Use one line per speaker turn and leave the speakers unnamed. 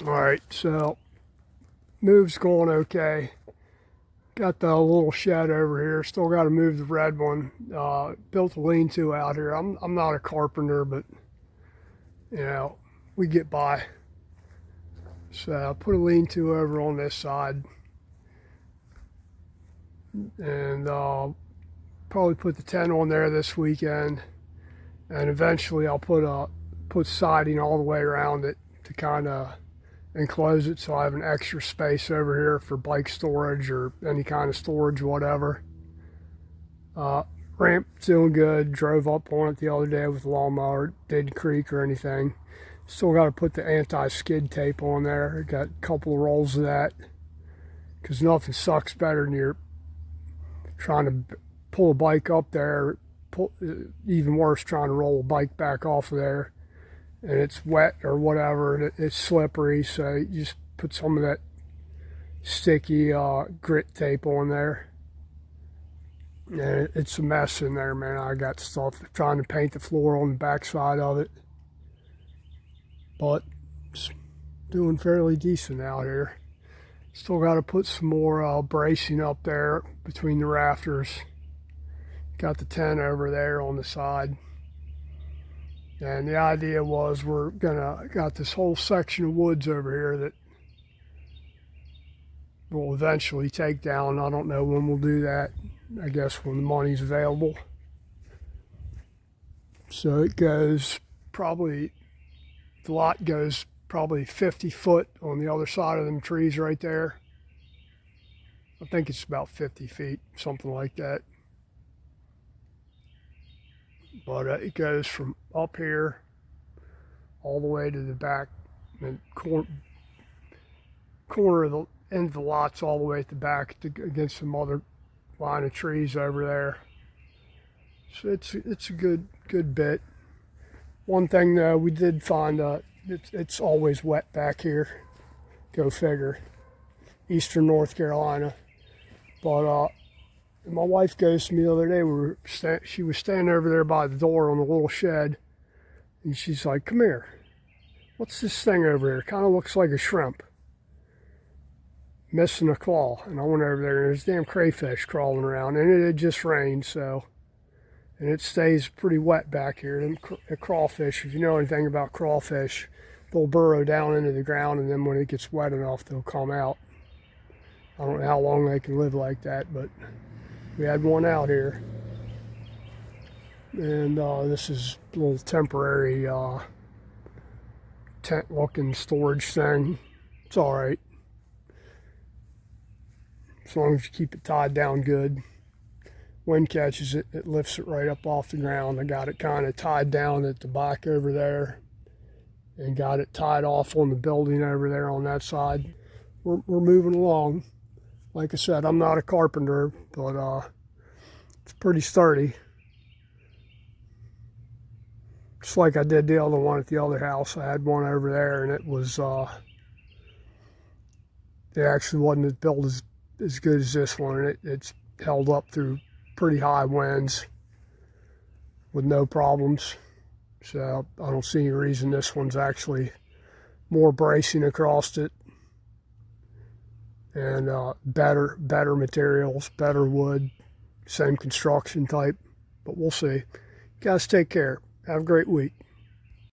All right, so move's going okay. Got the little shed over here. Still got to move the red one. Built a lean-to out here. I'm not a carpenter, but you know, we get by. So I put a lean-to over on this side, and probably put the tent on there this weekend. And eventually I'll put siding all the way around it to kind of enclose it, so I have an extra space over here for bike storage or any kind of storage, whatever. Ramp doing good. Drove up on it the other day with a lawnmower. Didn't creak or anything. Still got to put the anti-skid tape on there. Got a couple of rolls of that, because nothing sucks better than you're trying to pull a bike up there. Even worse, trying to roll a bike back off of there, and it's wet or whatever, and it's slippery, so you just put some of that sticky grit tape on there. And it's a mess in there, man. I got stuff trying to paint the floor on the back side of it, but it's doing fairly decent out here. Still got to put some more bracing up there between the rafters. Got the tent over there on the side. And the idea was got this whole section of woods over here that we'll eventually take down. I don't know when we'll do that. I guess when the money's available. So it goes probably, the lot goes probably 50 foot on the other side of them trees right there. I think it's about 50 feet, something like that. But it goes from up here all the way to the back, and corner of the end of the lots all the way at the back against some other line of trees over there. So it's a good bit. One thing though, we did find it's always wet back here. Go figure. Eastern North Carolina. But my wife goes to me the other day. She was standing over there by the door on the little shed, and she's like, "Come here. What's this thing over here? Kind of looks like a shrimp, missing a claw." And I went over there, and there's damn crayfish crawling around, and it had just rained, so, and it stays pretty wet back here. And crawfish, if you know anything about crawfish, they'll burrow down into the ground, and then when it gets wet enough, they'll come out. I don't know how long they can live like that, but we had one out here. And this is a little temporary tent-looking storage thing. It's all right, as long as you keep it tied down good. Wind catches it, it lifts it right up off the ground. I got it kind of tied down at the back over there, and got it tied off on the building over there on that side. We're moving along. Like I said, I'm not a carpenter, but it's pretty sturdy. Just like I did the other one at the other house. I had one over there, and it was it actually wasn't built as good as this one, and it's held up through pretty high winds with no problems. So I don't see any reason this one's actually more bracing across it, and better materials, better wood, same construction type. But we'll see. You guys take care. Have a great week.